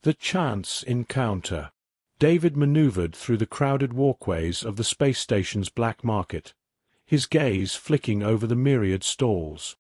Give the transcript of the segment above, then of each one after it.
The chance encounter. David maneuvered through the crowded walkways of the space station's black market, his gaze flicking over the myriad stalls.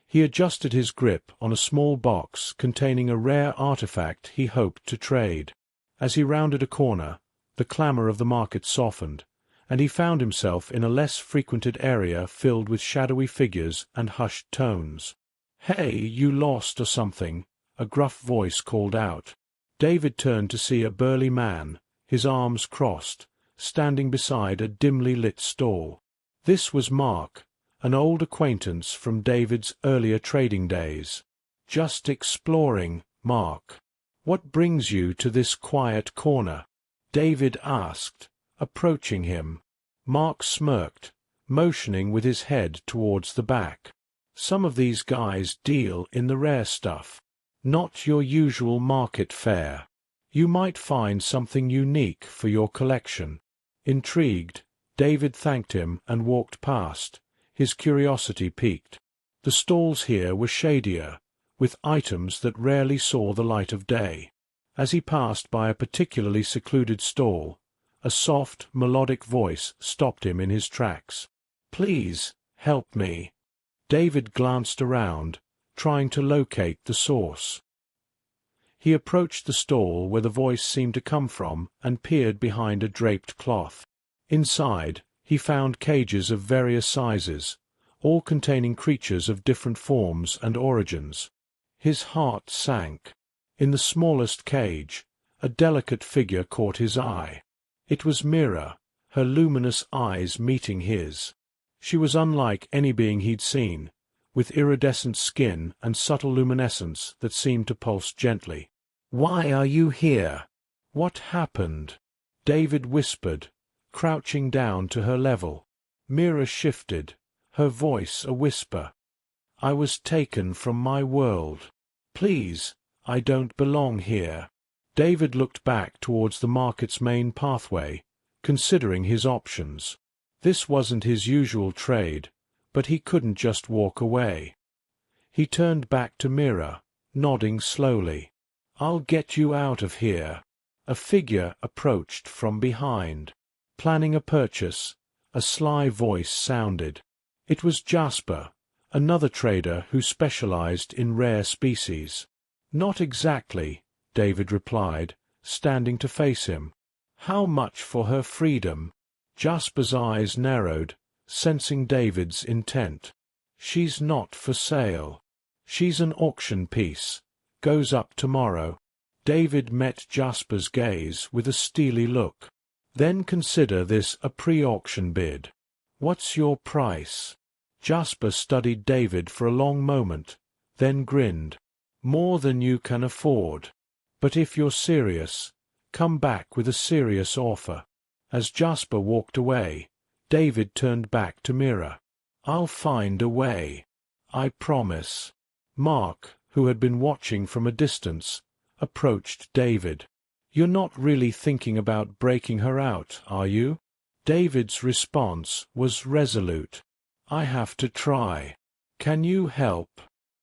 He adjusted his grip on a small box containing a rare artifact he hoped to trade. As he rounded a corner, the clamor of the market softened, and he found himself in a less frequented area filled with shadowy figures and hushed tones. "Hey, you lost or something?" a gruff voice called out. David turned to see a burly man, his arms crossed, standing beside a dimly lit stall. This was Mark, an old acquaintance from David's earlier trading days. "Just exploring, Mark. What brings you to this quiet corner?" David asked, approaching him. Mark smirked, motioning with his head towards the back. "Some of these guys deal in the rare stuff. Not your usual market fare. You might find something unique for your collection." Intrigued, David thanked him and walked past, his curiosity piqued. The stalls here were shadier, with items that rarely saw the light of day. As he passed by a particularly secluded stall, a soft, melodic voice stopped him in his tracks. "Please, help me." David glanced around, trying to locate the source. He approached the stall where the voice seemed to come from and peered behind a draped cloth. Inside, he found cages of various sizes, all containing creatures of different forms and origins. His heart sank. In the smallest cage, a delicate figure caught his eye. It was Mira, her luminous eyes meeting his. She was unlike any being he'd seen, with iridescent skin and subtle luminescence that seemed to pulse gently. "Why are you here? What happened?" David whispered, crouching down to her level. Mira shifted, her voice a whisper. "I was taken from my world. Please, I don't belong here." David looked back towards the market's main pathway, considering his options. This wasn't his usual trade, but he couldn't just walk away. He turned back to Mira, nodding slowly. "I'll get you out of here." A figure approached from behind. Planning a purchase, a sly voice sounded. It was Jasper, another trader who specialized in rare species. "Not exactly," David replied, standing to face him. "How much for her freedom?" Jasper's eyes narrowed, sensing David's intent. "She's not for sale. She's an auction piece. Goes up tomorrow." David met Jasper's gaze with a steely look. "Then consider this a pre-auction bid. What's your price?" Jasper studied David for a long moment, then grinned. "More than you can afford. But if you're serious, come back with a serious offer." As Jasper walked away, David turned back to Mira. "I'll find a way. I promise." Mark, who had been watching from a distance, approached David. "You're not really thinking about breaking her out, are you?" David's response was resolute. "I have to try. Can you help?"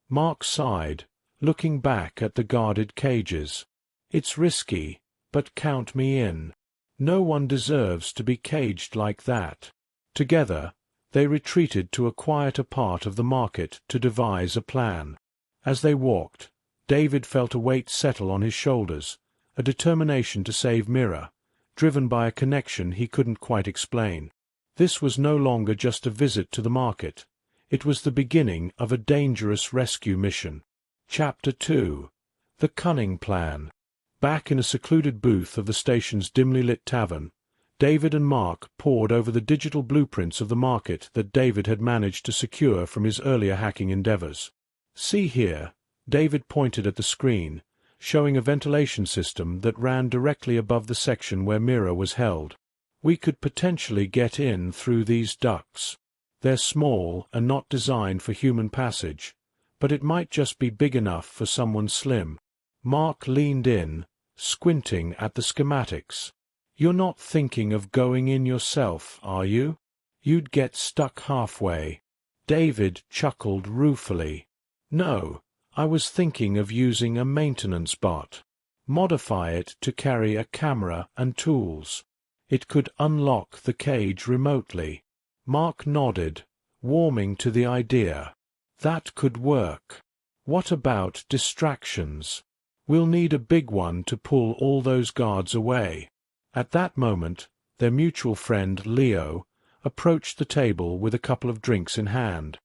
Mark sighed, looking back at the guarded cages. "It's risky, but count me in. No one deserves to be caged like that." Together, they retreated to a quieter part of the market to devise a plan. As they walked, David felt a weight settle on his shoulders, a determination to save Mira, driven by a connection he couldn't quite explain. This was no longer just a visit to the market. It was the beginning of a dangerous rescue mission. Chapter 2. The Cunning Plan. Back in a secluded booth of the station's dimly lit tavern, David and Mark pored over the digital blueprints of the market that David had managed to secure from his earlier hacking endeavors. "See here," David pointed at the screen, showing a ventilation system that ran directly above the section where Mira was held. "We could potentially get in through these ducts. They're small and not designed for human passage, but it might just be big enough for someone slim." Mark leaned in, squinting at the schematics. "You're not thinking of going in yourself, are you? You'd get stuck halfway." David chuckled ruefully. "No, I was thinking of using a maintenance bot." Modify it to carry a camera and tools. It could unlock the cage remotely. Mark nodded, warming to the idea. That could work. What about distractions? We'll need a big one to pull all those guards away. At that moment, their mutual friend Leo approached the table with a couple of drinks in hand.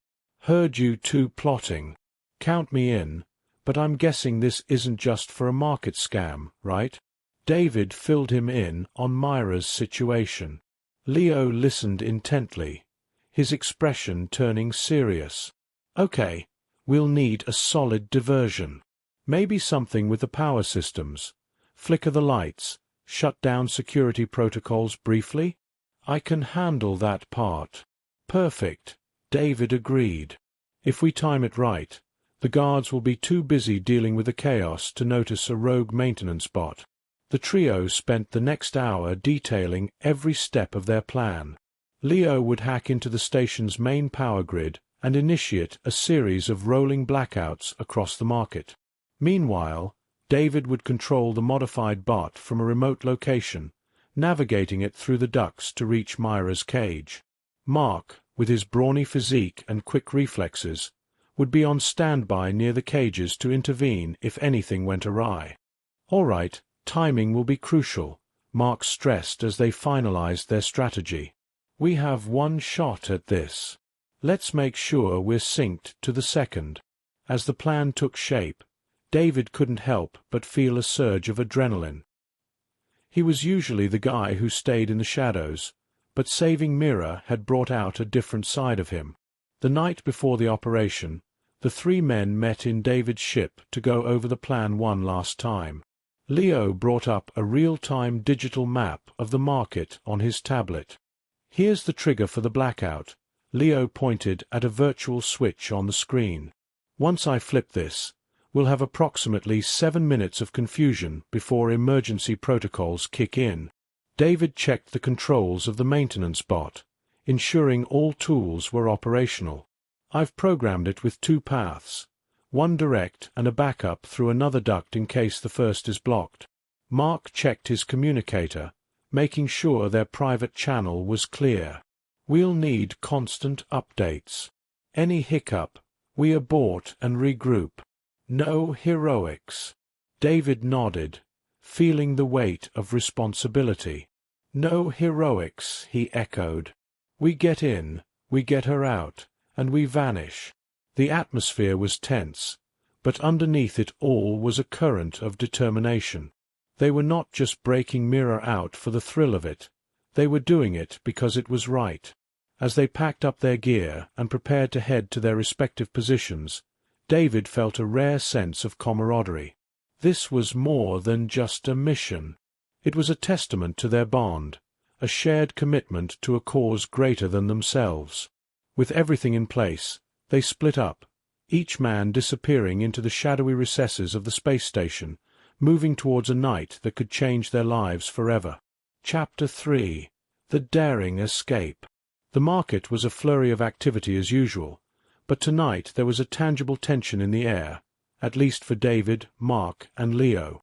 Heard you two plotting. Count me in, but I'm guessing this isn't just for a market scam, right? David filled him in on Myra's situation. Leo listened intently, his expression turning serious. Okay, we'll need a solid diversion. Maybe something with the power systems. Flicker the lights, shut down security protocols briefly? I can handle that part. Perfect, David agreed. If we time it right, the guards will be too busy dealing with the chaos to notice a rogue maintenance bot. The trio spent the next hour detailing every step of their plan. Leo would hack into the station's main power grid and initiate a series of rolling blackouts across the market. Meanwhile, David would control the modified bot from a remote location, navigating it through the ducts to reach Myra's cage. Mark, with his brawny physique and quick reflexes, would be on standby near the cages to intervene if anything went awry. All right, timing will be crucial, Mark stressed as they finalized their strategy. We have one shot at this. Let's make sure we're synced to the second. As the plan took shape, David couldn't help but feel a surge of adrenaline. He was usually the guy who stayed in the shadows, but saving Mira had brought out a different side of him. The night before the operation, the three men met in David's ship to go over the plan one last time. Leo brought up a real-time digital map of the market on his tablet. Here's the trigger for the blackout. Leo pointed at a virtual switch on the screen. Once I flip this, we'll have approximately 7 minutes of confusion before emergency protocols kick in. David checked the controls of the maintenance bot, ensuring all tools were operational. I've programmed it with 2 paths, one direct and a backup through another duct in case the first is blocked. Mark checked his communicator, making sure their private channel was clear. We'll need constant updates. Any hiccup, we abort and regroup. No heroics. David nodded, feeling the weight of responsibility. No heroics, he echoed. We get in, we get her out, and we vanish. The atmosphere was tense, but underneath it all was a current of determination. They were not just breaking Mira out for the thrill of it. They were doing it because it was right. As they packed up their gear and prepared to head to their respective positions, David felt a rare sense of camaraderie. This was more than just a mission. It was a testament to their bond, a shared commitment to a cause greater than themselves. With everything in place, they split up, each man disappearing into the shadowy recesses of the space station, moving towards a night that could change their lives forever. Chapter 3. The Daring Escape. The market was a flurry of activity as usual, but tonight there was a tangible tension in the air, at least for David, Mark, and Leo.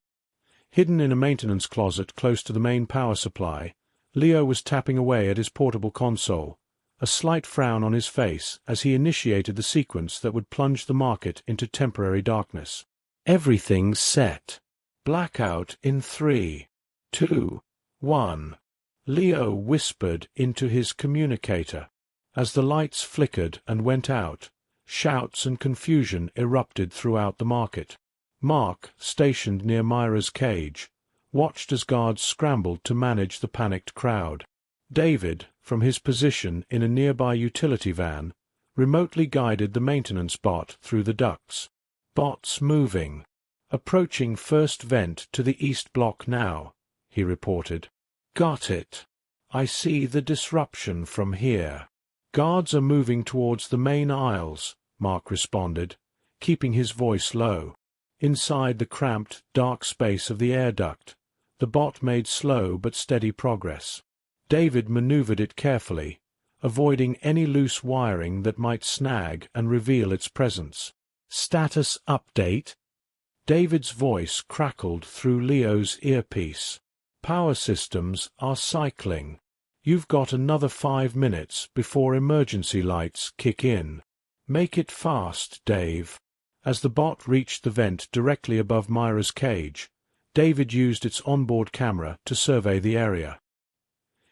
Hidden in a maintenance closet close to the main power supply, Leo was tapping away at his portable console, a slight frown on his face as he initiated the sequence that would plunge the market into temporary darkness. Everything's set. Blackout in 3, 2, 1. Leo whispered into his communicator. As the lights flickered and went out, shouts and confusion erupted throughout the market. Mark, stationed near Myra's cage, watched as guards scrambled to manage the panicked crowd. David, from his position in a nearby utility van, remotely guided the maintenance bot through the ducts. Bots moving. Approaching first vent to the east block now, he reported. Got it. I see the disruption from here. Guards are moving towards the main aisles, Mark responded, keeping his voice low. Inside the cramped, dark space of the air duct, the bot made slow but steady progress. David maneuvered it carefully, avoiding any loose wiring that might snag and reveal its presence. Status update. David's voice crackled through Leo's earpiece. "Power systems are cycling. You've got another 5 minutes before emergency lights kick in. Make it fast, Dave." As the bot reached the vent directly above Myra's cage, David used its onboard camera to survey the area.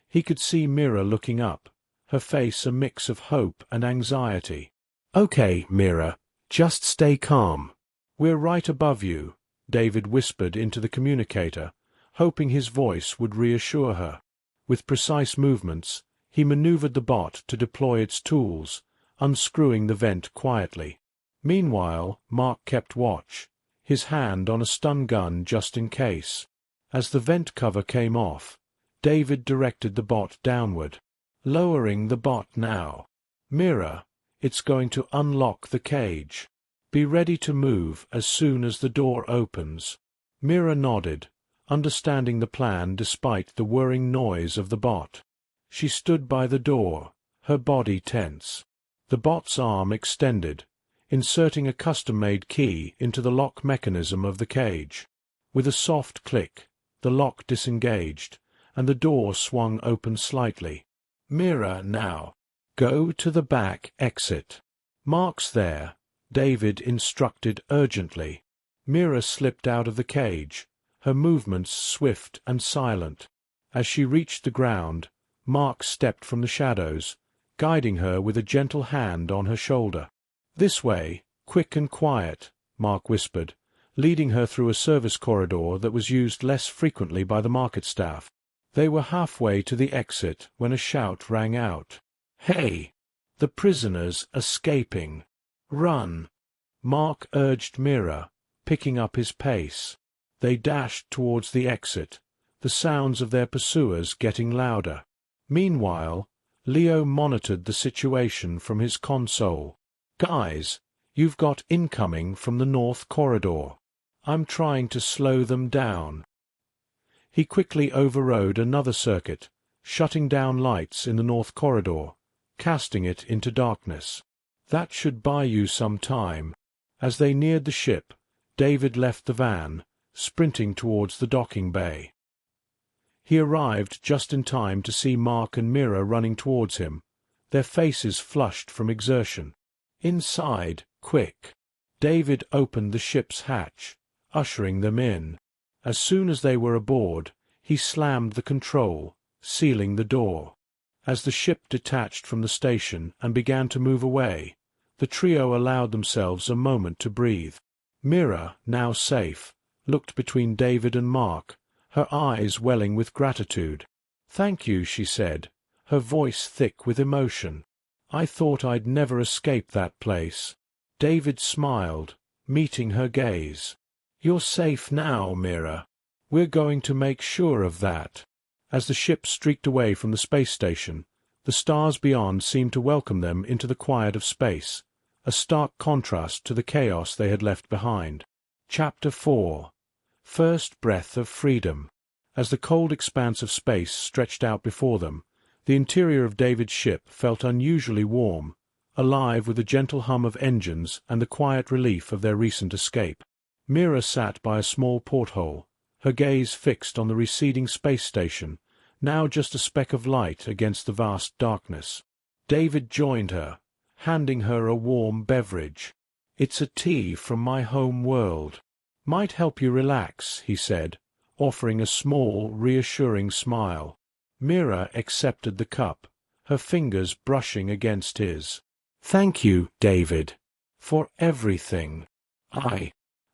He could see Mira looking up, her face a mix of hope and anxiety. "Okay, Mira, just stay calm. We're right above you," David whispered into the communicator, hoping his voice would reassure her. With precise movements, he maneuvered the bot to deploy its tools, unscrewing the vent quietly. Meanwhile, Mark kept watch, his hand on a stun gun just in case. As the vent cover came off, David directed the bot downward. "Lowering the bot now. Mira, it's going to unlock the cage. Be ready to move as soon as the door opens." Mira nodded, understanding the plan despite the whirring noise of the bot. She stood by the door, her body tense. The bot's arm extended, inserting a custom-made key into the lock mechanism of the cage. With a soft click, the lock disengaged, and the door swung open slightly. "Mira, now. Go to the back exit." "Mark's there," David instructed urgently. Mira slipped out of the cage, her movements swift and silent. As she reached the ground, Mark stepped from the shadows, guiding her with a gentle hand on her shoulder. "This way, quick and quiet," Mark whispered, leading her through a service corridor that was used less frequently by the market staff. They were halfway to the exit when a shout rang out. "Hey! The prisoner's escaping! Run!" Mark urged Mira, picking up his pace. They dashed towards the exit, the sounds of their pursuers getting louder. Meanwhile, Leo monitored the situation from his console. "Guys, you've got incoming from the north corridor. I'm trying to slow them down." He quickly overrode another circuit, shutting down lights in the north corridor, casting it into darkness. "That should buy you some time." As they neared the ship, David left the van, sprinting towards the docking bay. He arrived just in time to see Mark and Mira running towards him, their faces flushed from exertion. "Inside, quick!" David opened the ship's hatch, ushering them in. As soon as they were aboard, he slammed the control, sealing the door. As the ship detached from the station and began to move away, the trio allowed themselves a moment to breathe. Mira, now safe, looked between David and Mark, her eyes welling with gratitude. "Thank you," she said, her voice thick with emotion. "I thought I'd never escape that place." David smiled, meeting her gaze. "You're safe now, Mira. We're going to make sure of that." As the ship streaked away from the space station, the stars beyond seemed to welcome them into the quiet of space, a stark contrast to the chaos they had left behind. Chapter 4. First Breath of Freedom. As the cold expanse of space stretched out before them, the interior of David's ship felt unusually warm, alive with the gentle hum of engines and the quiet relief of their recent escape. Mira sat by a small porthole, her gaze fixed on the receding space station, now just a speck of light against the vast darkness. David joined her, handing her a warm beverage. "It's a tea from my home world. Might help you relax," he said, offering a small, reassuring smile. Mira accepted the cup, her fingers brushing against his. "Thank you, David, for everything.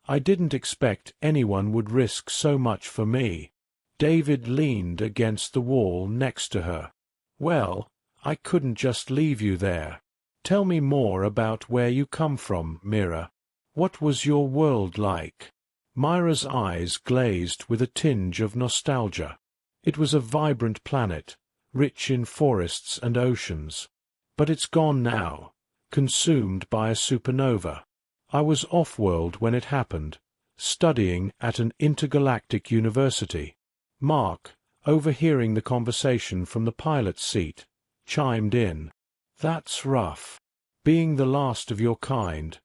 I didn't expect anyone would risk so much for me." David leaned against the wall next to her. "Well, I couldn't just leave you there. Tell me more about where you come from, Mira. What was your world like?" Myra's eyes glazed with a tinge of nostalgia. It was a vibrant planet, rich in forests and oceans. But it's gone now, consumed by a supernova. I was off-world when it happened, studying at an intergalactic university. Mark, overhearing the conversation from the pilot's seat, chimed in. "That's rough. Being the last of your kind.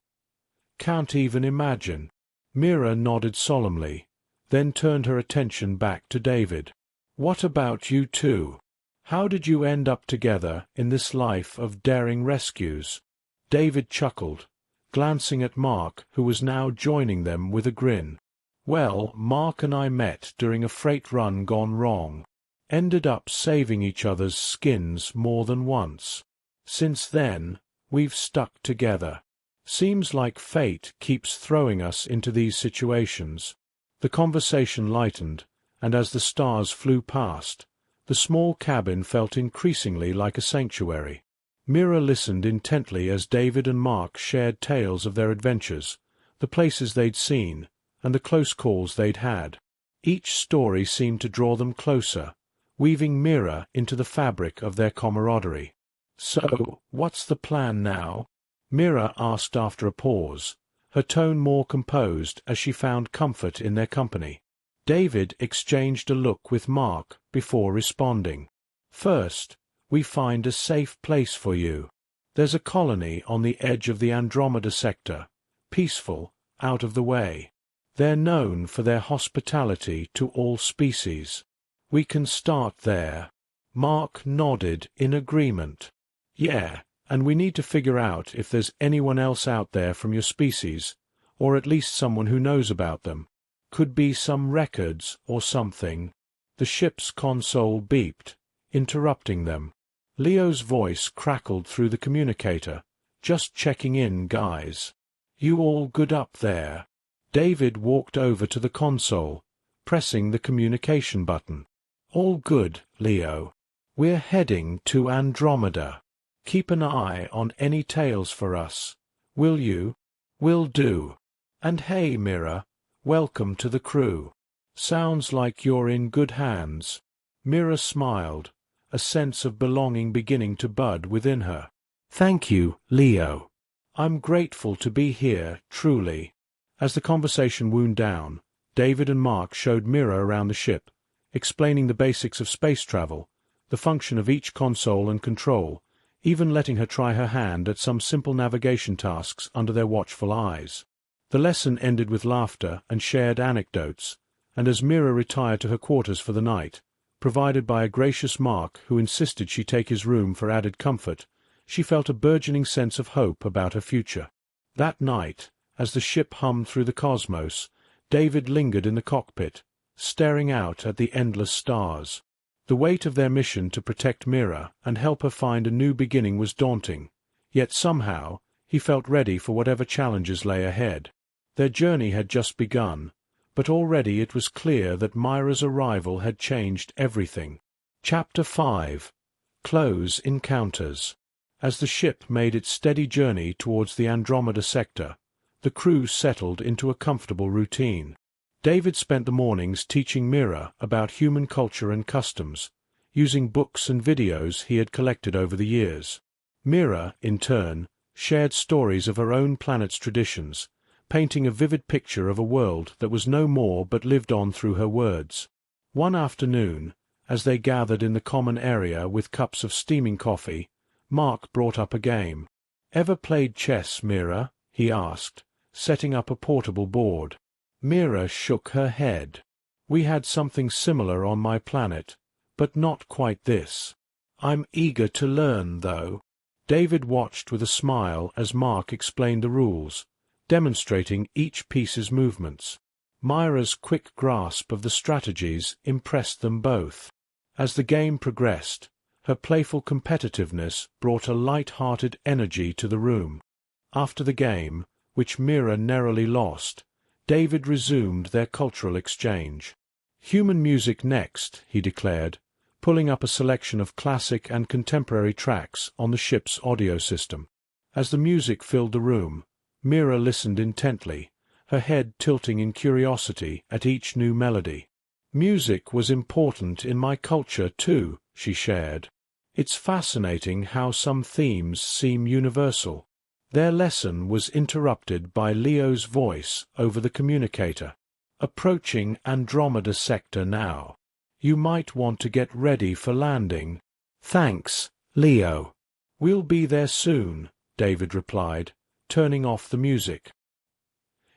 Can't even imagine." Mira nodded solemnly, then turned her attention back to David. "What about you two? How did you end up together in this life of daring rescues?" David chuckled, glancing at Mark, who was now joining them with a grin. "Well, Mark and I met during a freight run gone wrong. Ended up saving each other's skins more than once. Since then, we've stuck together. Seems like fate keeps throwing us into these situations." The conversation lightened, and as the stars flew past, the small cabin felt increasingly like a sanctuary. Mira listened intently as David and Mark shared tales of their adventures, the places they'd seen, and the close calls they'd had. Each story seemed to draw them closer, weaving Mira into the fabric of their camaraderie. "So, what's the plan now?" Mira asked after a pause, her tone more composed as she found comfort in their company. David exchanged a look with Mark before responding. "First, we find a safe place for you. There's a colony on the edge of the Andromeda sector, peaceful, out of the way. They're known for their hospitality to all species. We can start there." Mark nodded in agreement. "Yeah, and we need to figure out if there's anyone else out there from your species, or at least someone who knows about them. Could be some records or something." The ship's console beeped, interrupting them. Leo's voice crackled through the communicator. "Just checking in, guys. You all good up there?" David walked over to the console, pressing the communication button. "All good, Leo. We're heading to Andromeda. Keep an eye on any tales for us. Will you?" "Will do. And hey, Mira, welcome to the crew. Sounds like you're in good hands." Mira smiled, a sense of belonging beginning to bud within her. "Thank you, Leo. I'm grateful to be here, truly." As the conversation wound down, David and Mark showed Mira around the ship, explaining the basics of space travel, the function of each console and control, even letting her try her hand at some simple navigation tasks under their watchful eyes. The lesson ended with laughter and shared anecdotes, and as Mira retired to her quarters for the night, provided by a gracious Mark who insisted she take his room for added comfort, she felt a burgeoning sense of hope about her future. That night, as the ship hummed through the cosmos, David lingered in the cockpit, staring out at the endless stars. The weight of their mission to protect Mira and help her find a new beginning was daunting, yet somehow he felt ready for whatever challenges lay ahead. Their journey had just begun, but already it was clear that Myra's arrival had changed everything. Chapter 5. Close Encounters. As the ship made its steady journey towards the Andromeda sector, the crew settled into a comfortable routine. David spent the mornings teaching Mira about human culture and customs, using books and videos he had collected over the years. Mira, in turn, shared stories of her own planet's traditions, painting a vivid picture of a world that was no more but lived on through her words. One afternoon, as they gathered in the common area with cups of steaming coffee, Mark brought up a game. "Ever played chess, Mira?" he asked, setting up a portable board. Mira shook her head. "We had something similar on my planet, but not quite this. I'm eager to learn, though." David watched with a smile as Mark explained the rules, demonstrating each piece's movements. Myra's quick grasp of the strategies impressed them both. As the game progressed, her playful competitiveness brought a light-hearted energy to the room. After the game, which Mira narrowly lost, David resumed their cultural exchange. "Human music next," he declared, pulling up a selection of classic and contemporary tracks on the ship's audio system. As the music filled the room, Mira listened intently, her head tilting in curiosity at each new melody. "Music was important in my culture, too," she shared. "It's fascinating how some themes seem universal." Their lesson was interrupted by Leo's voice over the communicator. "Approaching Andromeda sector now. You might want to get ready for landing." "Thanks, Leo." "We'll be there soon," David replied, turning off the music.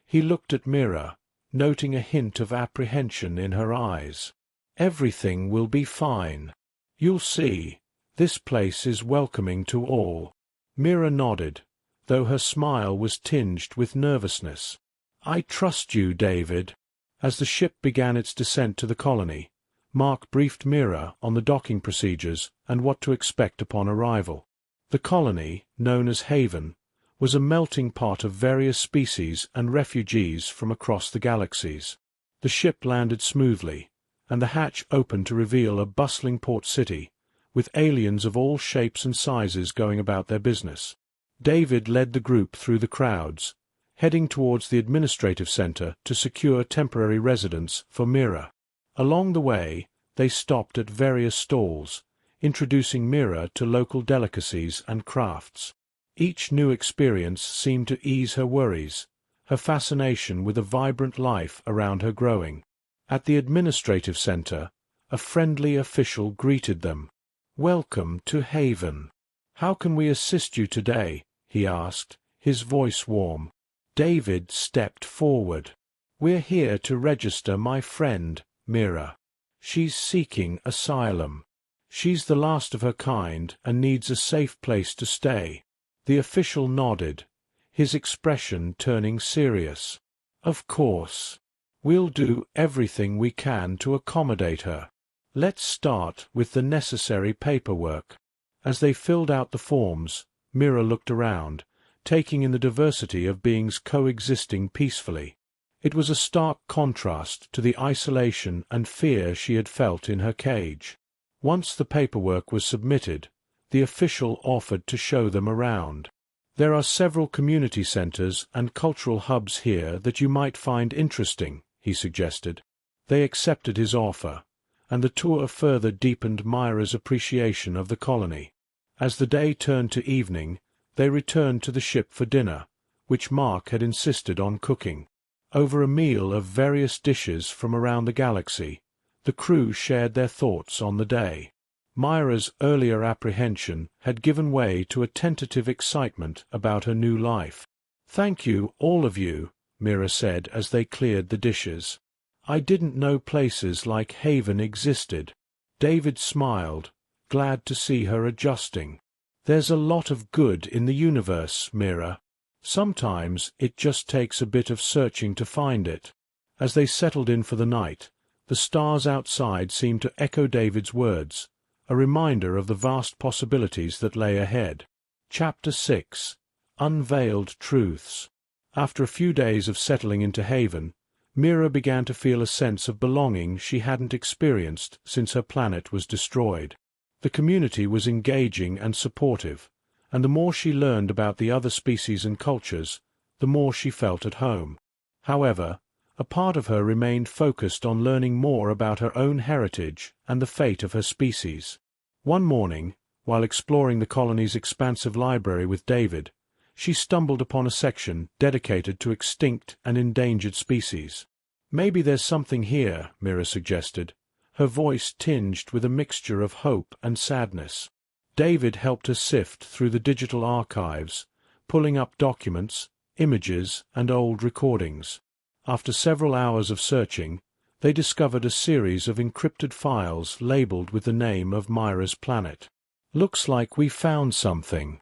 He looked at Mira, noting a hint of apprehension in her eyes. "Everything will be fine. You'll see. This place is welcoming to all." Mira nodded, though her smile was tinged with nervousness. "I trust you, David." As the ship began its descent to the colony, Mark briefed Mira on the docking procedures and what to expect upon arrival. The colony, known as Haven, was a melting pot of various species and refugees from across the galaxies. The ship landed smoothly, and the hatch opened to reveal a bustling port city, with aliens of all shapes and sizes going about their business. David led the group through the crowds, heading towards the administrative center to secure temporary residence for Mira. Along the way, they stopped at various stalls, introducing Mira to local delicacies and crafts. Each new experience seemed to ease her worries, her fascination with a vibrant life around her growing. At the administrative center, a friendly official greeted them. "Welcome to Haven. How can we assist you today?" he asked, his voice warm. David stepped forward. "We're here to register my friend, Mira. She's seeking asylum. She's the last of her kind and needs a safe place to stay." The official nodded, his expression turning serious. "Of course. We'll do everything we can to accommodate her. Let's start with the necessary paperwork." As they filled out the forms, Mira looked around, taking in the diversity of beings coexisting peacefully. It was a stark contrast to the isolation and fear she had felt in her cage. Once the paperwork was submitted, the official offered to show them around. "There are several community centers and cultural hubs here that you might find interesting," he suggested. They accepted his offer, and the tour further deepened Myra's appreciation of the colony. As the day turned to evening, they returned to the ship for dinner, which Mark had insisted on cooking. Over a meal of various dishes from around the galaxy, the crew shared their thoughts on the day. Myra's earlier apprehension had given way to a tentative excitement about her new life. "Thank you, all of you," Mira said as they cleared the dishes. "I didn't know places like Haven existed." David smiled, glad to see her adjusting. "There's a lot of good in the universe, Mira. Sometimes it just takes a bit of searching to find it." As they settled in for the night, the stars outside seemed to echo David's words, a reminder of the vast possibilities that lay ahead. Chapter 6. Unveiled Truths. After a few days of settling into Haven, Mira began to feel a sense of belonging she hadn't experienced since her planet was destroyed. The community was engaging and supportive, and the more she learned about the other species and cultures, the more she felt at home. However, a part of her remained focused on learning more about her own heritage and the fate of her species. One morning, while exploring the colony's expansive library with David, she stumbled upon a section dedicated to extinct and endangered species. "Maybe there's something here," Mira suggested, her voice tinged with a mixture of hope and sadness. David helped her sift through the digital archives, pulling up documents, images, and old recordings. After several hours of searching, they discovered a series of encrypted files labeled with the name of Myra's planet. "Looks like we found something.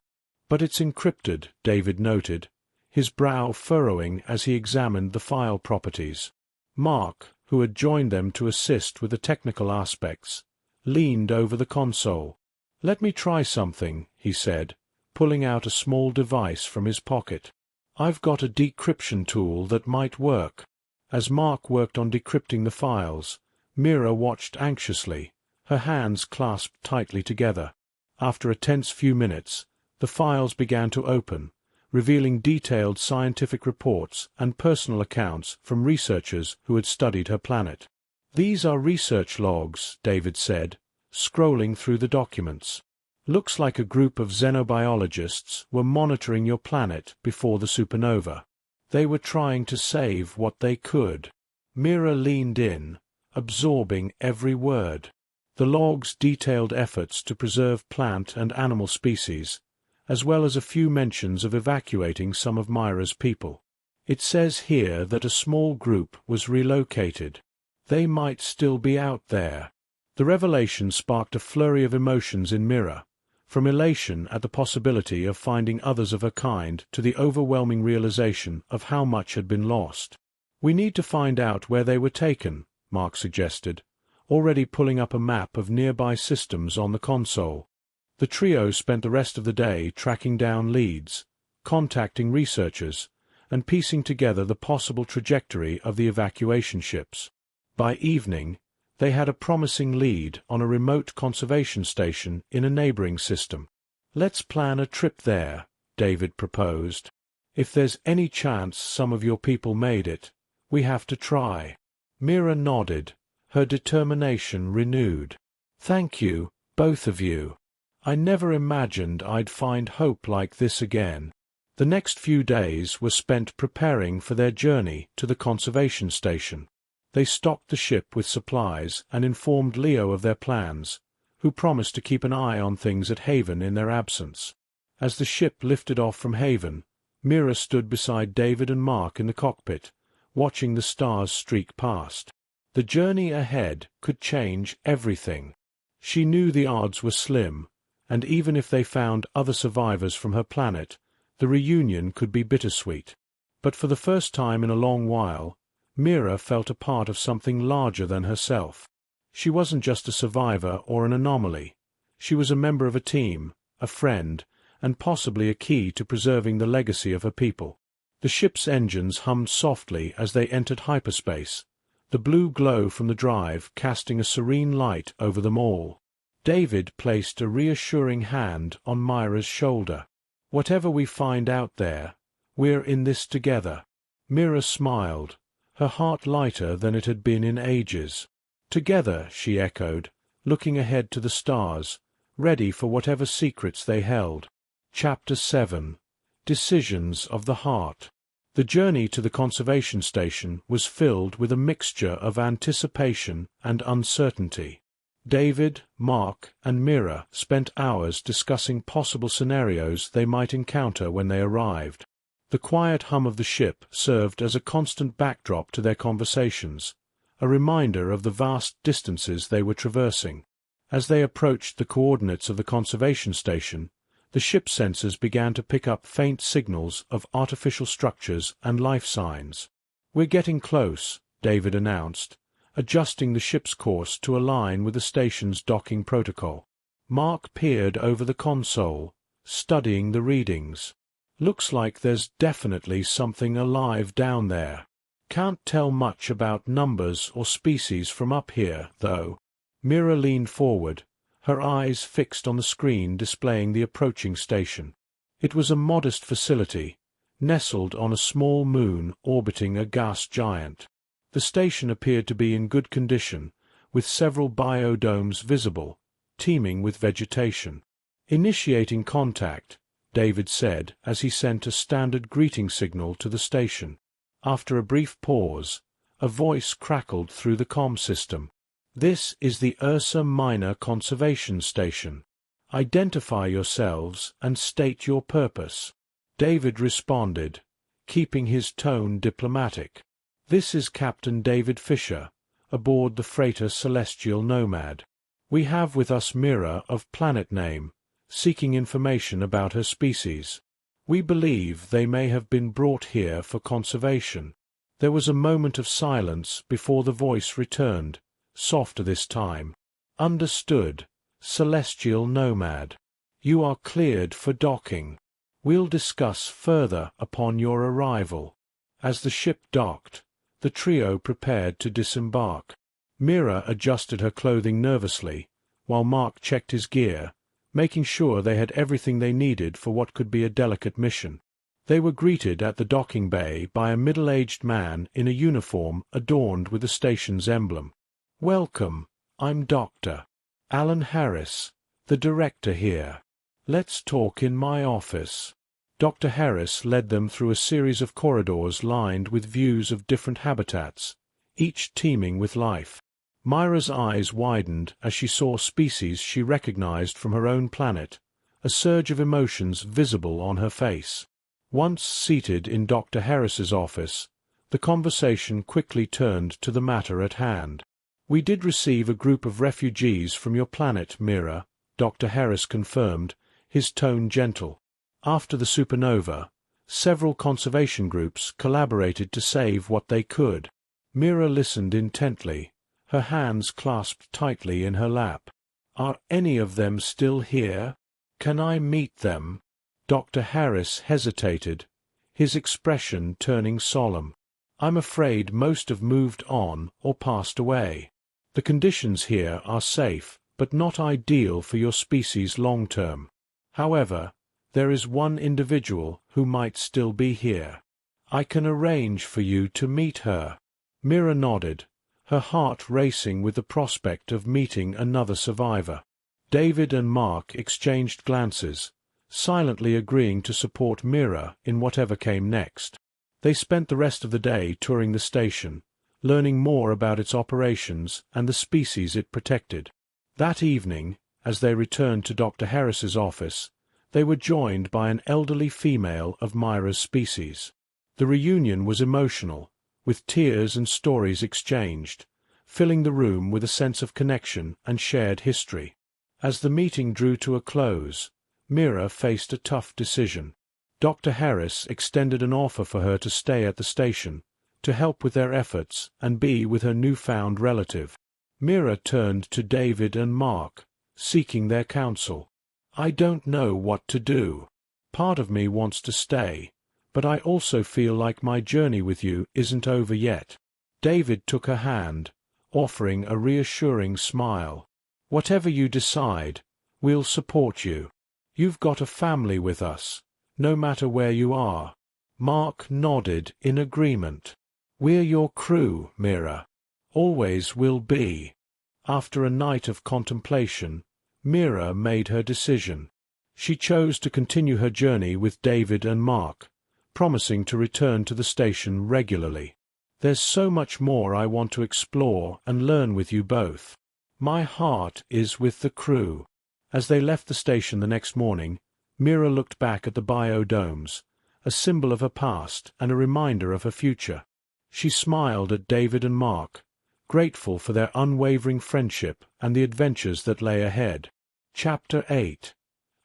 But it's encrypted," David noted, his brow furrowing as he examined the file properties. Mark, who had joined them to assist with the technical aspects, leaned over the console. "Let me try something," he said, pulling out a small device from his pocket. "I've got a decryption tool that might work." As Mark worked on decrypting the files, Mira watched anxiously, her hands clasped tightly together. After a tense few minutes, the files began to open, revealing detailed scientific reports and personal accounts from researchers who had studied her planet. "These are research logs," David said, scrolling through the documents. "Looks like a group of xenobiologists were monitoring your planet before the supernova. They were trying to save what they could." Mira leaned in, absorbing every word. The logs detailed efforts to preserve plant and animal species, as well as a few mentions of evacuating some of Myra's people. It says here that a small group was relocated. They might still be out there. The revelation sparked a flurry of emotions in Mira, from elation at the possibility of finding others of her kind to the overwhelming realization of how much had been lost. "We need to find out where they were taken," Mark suggested, already pulling up a map of nearby systems on the console. The trio spent the rest of the day tracking down leads, contacting researchers, and piecing together the possible trajectory of the evacuation ships. By evening, they had a promising lead on a remote conservation station in a neighboring system. "Let's plan a trip there," David proposed. "If there's any chance some of your people made it, we have to try." Mira nodded, her determination renewed. "Thank you, both of you. I never imagined I'd find hope like this again." The next few days were spent preparing for their journey to the conservation station. They stocked the ship with supplies and informed Leo of their plans, who promised to keep an eye on things at Haven in their absence. As the ship lifted off from Haven, Mira stood beside David and Mark in the cockpit, watching the stars streak past. The journey ahead could change everything. She knew the odds were slim, and even if they found other survivors from her planet, the reunion could be bittersweet. But for the first time in a long while, Mira felt a part of something larger than herself. She wasn't just a survivor or an anomaly. She was a member of a team, a friend, and possibly a key to preserving the legacy of her people. The ship's engines hummed softly as they entered hyperspace, the blue glow from the drive casting a serene light over them all. David placed a reassuring hand on Myra's shoulder. "Whatever we find out there, we're in this together." Mira smiled, her heart lighter than it had been in ages. "Together," she echoed, looking ahead to the stars, ready for whatever secrets they held. Chapter 7. Decisions of the Heart. The journey to the conservation station was filled with a mixture of anticipation and uncertainty. David, Mark, and Mira spent hours discussing possible scenarios they might encounter when they arrived. The quiet hum of the ship served as a constant backdrop to their conversations, a reminder of the vast distances they were traversing. As they approached the coordinates of the conservation station, the ship sensors began to pick up faint signals of artificial structures and life signs. "We're getting close," David announced, adjusting the ship's course to align with the station's docking protocol. Mark peered over the console, studying the readings. "Looks like there's definitely something alive down there. Can't tell much about numbers or species from up here, though." Mira leaned forward, her eyes fixed on the screen displaying the approaching station. It was a modest facility, nestled on a small moon orbiting a gas giant. The station appeared to be in good condition, with several biodomes visible, teeming with vegetation. "Initiating contact," David said as he sent a standard greeting signal to the station. After a brief pause, a voice crackled through the comm system. "This is the Ursa Minor Conservation Station. Identify yourselves and state your purpose." David responded, keeping his tone diplomatic. "This is Captain David Fisher, aboard the freighter Celestial Nomad. We have with us Mira of planet name, seeking information about her species. We believe they may have been brought here for conservation." There was a moment of silence before the voice returned, softer this time. "Understood, Celestial Nomad. You are cleared for docking. We'll discuss further upon your arrival." As the ship docked, the trio prepared to disembark. Mira adjusted her clothing nervously, while Mark checked his gear, making sure they had everything they needed for what could be a delicate mission. They were greeted at the docking bay by a middle-aged man in a uniform adorned with the station's emblem. "Welcome, I'm Dr. Alan Harris, the director here. Let's talk in my office." Dr. Harris led them through a series of corridors lined with views of different habitats, each teeming with life. Myra's eyes widened as she saw species she recognized from her own planet, a surge of emotions visible on her face. Once seated in Dr. Harris's office, the conversation quickly turned to the matter at hand. "We did receive a group of refugees from your planet, Mira," Dr. Harris confirmed, his tone gentle. "After the supernova, several conservation groups collaborated to save what they could." Mira listened intently, her hands clasped tightly in her lap. "Are any of them still here? Can I meet them?" Dr. Harris hesitated, his expression turning solemn. "I'm afraid most have moved on or passed away. The conditions here are safe, but not ideal for your species long-term. However, there is one individual who might still be here. I can arrange for you to meet her." Mira nodded, her heart racing with the prospect of meeting another survivor. David and Mark exchanged glances, silently agreeing to support Mira in whatever came next. They spent the rest of the day touring the station, learning more about its operations and the species it protected. That evening, as they returned to Dr. Harris's office, they were joined by an elderly female of Myra's species. The reunion was emotional, with tears and stories exchanged, filling the room with a sense of connection and shared history. As the meeting drew to a close, Mira faced a tough decision. Dr. Harris extended an offer for her to stay at the station, to help with their efforts and be with her newfound relative. Mira turned to David and Mark, seeking their counsel. "I don't know what to do. Part of me wants to stay, but I also feel like my journey with you isn't over yet." David took her hand, offering a reassuring smile. "Whatever you decide, we'll support you. You've got a family with us, no matter where you are." Mark nodded in agreement. "We're your crew, Mira. Always will be." After a night of contemplation, Mira made her decision. She chose to continue her journey with David and Mark, promising to return to the station regularly. "There's so much more I want to explore and learn with you both. My heart is with the crew." As they left the station the next morning, Mira looked back at the biodomes, a symbol of her past and a reminder of her future. She smiled at David and Mark, grateful for their unwavering friendship and the adventures that lay ahead. Chapter 8.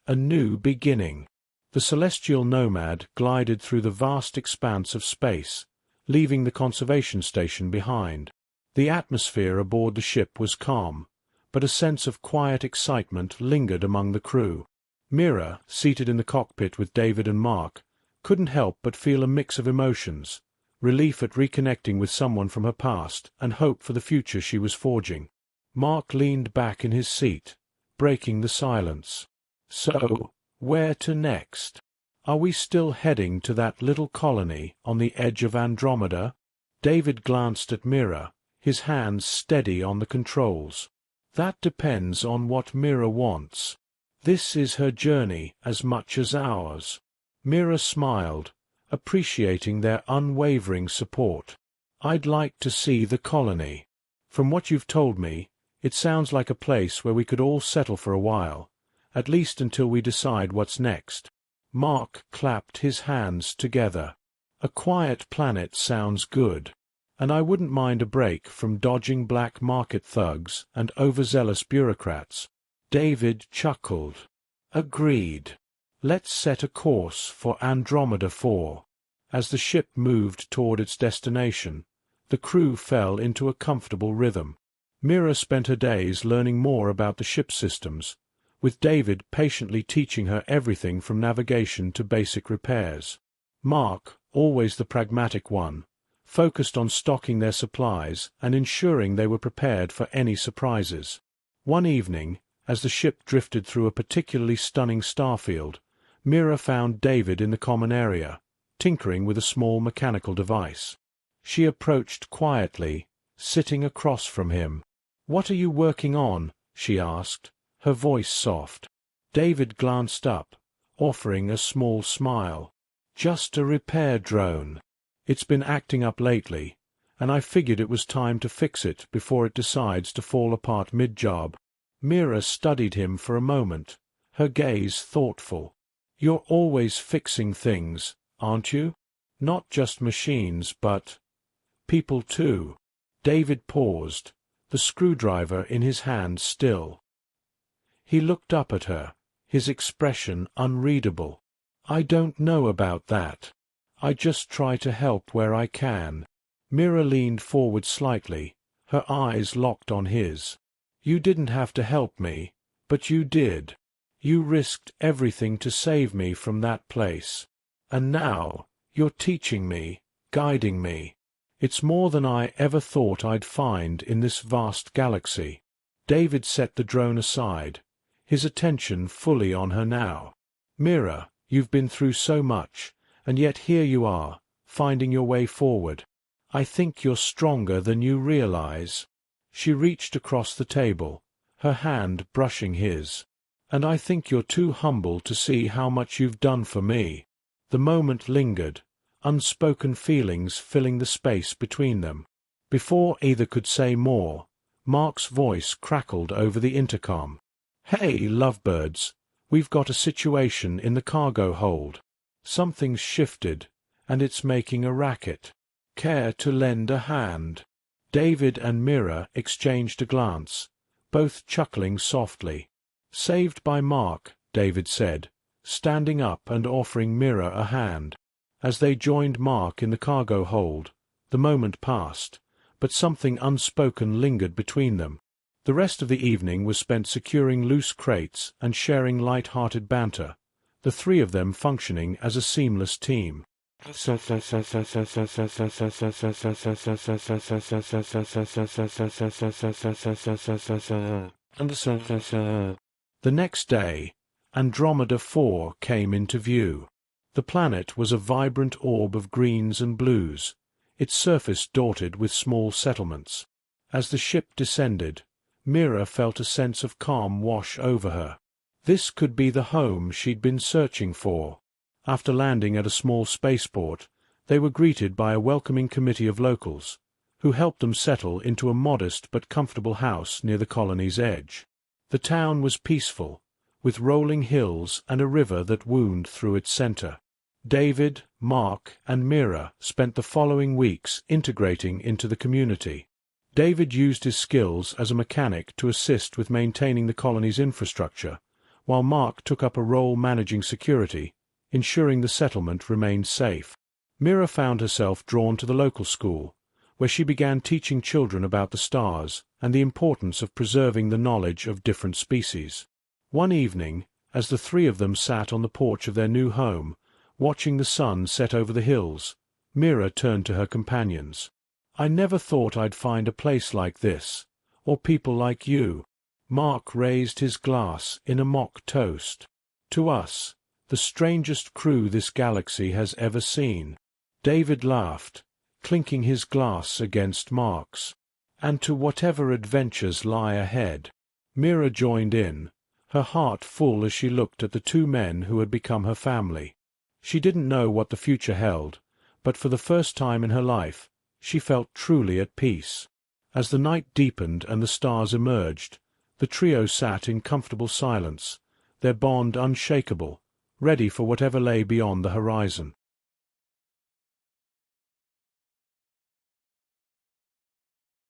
A New Beginning. The celestial nomad glided through the vast expanse of space, leaving the conservation station behind. The atmosphere aboard the ship was calm, but a sense of quiet excitement lingered among the crew. Mira, seated in the cockpit with David and Mark, couldn't help but feel a mix of emotions, relief at reconnecting with someone from her past and hope for the future she was forging. Mark leaned back in his seat, breaking the silence. "So, where to next? Are we still heading to that little colony on the edge of Andromeda?" David glanced at Mira, his hands steady on the controls. "That depends on what Mira wants. This is her journey as much as ours." Mira smiled, appreciating their unwavering support. "I'd like to see the colony. From what you've told me, it sounds like a place where we could all settle for a while, at least until we decide what's next." Mark clapped his hands together. "A quiet planet sounds good, and I wouldn't mind a break from dodging black market thugs and overzealous bureaucrats." David chuckled. "Agreed. Let's set a course for Andromeda 4. As the ship moved toward its destination, the crew fell into a comfortable rhythm. Mira spent her days learning more about the ship's systems, with David patiently teaching her everything from navigation to basic repairs. Mark, always the pragmatic one, focused on stocking their supplies and ensuring they were prepared for any surprises. One evening, as the ship drifted through a particularly stunning starfield, Mira found David in the common area, tinkering with a small mechanical device. She approached quietly, sitting across from him. "What are you working on?" she asked, her voice soft. David glanced up, offering a small smile. "Just a repair drone. It's been acting up lately, and I figured it was time to fix it before it decides to fall apart mid-job." Mira studied him for a moment, her gaze thoughtful. "You're always fixing things, aren't you? Not just machines, but people too. David paused, the screwdriver in his hand still. He looked up at her, his expression unreadable. I don't know about that. I just try to help where I can. Mira leaned forward slightly, her eyes locked on his. You didn't have to help me, but you did. You risked everything to save me from that place. And now, you're teaching me, guiding me. It's more than I ever thought I'd find in this vast galaxy. David set the drone aside, his attention fully on her now. Mira, you've been through so much, and yet here you are, finding your way forward. I think you're stronger than you realize. She reached across the table, her hand brushing his. And I think you're too humble to see how much you've done for me. The moment lingered, unspoken feelings filling the space between them. Before either could say more, Mark's voice crackled over the intercom. Hey, lovebirds, we've got a situation in the cargo hold. Something's shifted, and it's making a racket. Care to lend a hand? David and Mira exchanged a glance, both chuckling softly. Saved by Mark, David said, standing up and offering Mira a hand. As they joined Mark in the cargo hold, the moment passed, but something unspoken lingered between them. The rest of the evening was spent securing loose crates and sharing light-hearted banter, the three of them functioning as a seamless team. The next day, Andromeda 4 came into view. The planet was a vibrant orb of greens and blues, its surface dotted with small settlements. As the ship descended, Mira felt a sense of calm wash over her. This could be the home she'd been searching for. After landing at a small spaceport, they were greeted by a welcoming committee of locals, who helped them settle into a modest but comfortable house near the colony's edge. The town was peaceful, with rolling hills and a river that wound through its center. David, Mark, and Mira spent the following weeks integrating into the community. David used his skills as a mechanic to assist with maintaining the colony's infrastructure, while Mark took up a role managing security, ensuring the settlement remained safe. Mira found herself drawn to the local school, where she began teaching children about the stars and the importance of preserving the knowledge of different species. One evening, as the three of them sat on the porch of their new home, watching the sun set over the hills, Mira turned to her companions. I never thought I'd find a place like this, or people like you. Mark raised his glass in a mock toast. To us, the strangest crew this galaxy has ever seen. David laughed, clinking his glass against Mark's. And to whatever adventures lie ahead. Mira joined in, her heart full as she looked at the two men who had become her family. She didn't know what the future held, but for the first time in her life, she felt truly at peace. As the night deepened and the stars emerged, the trio sat in comfortable silence, their bond unshakable, ready for whatever lay beyond the horizon.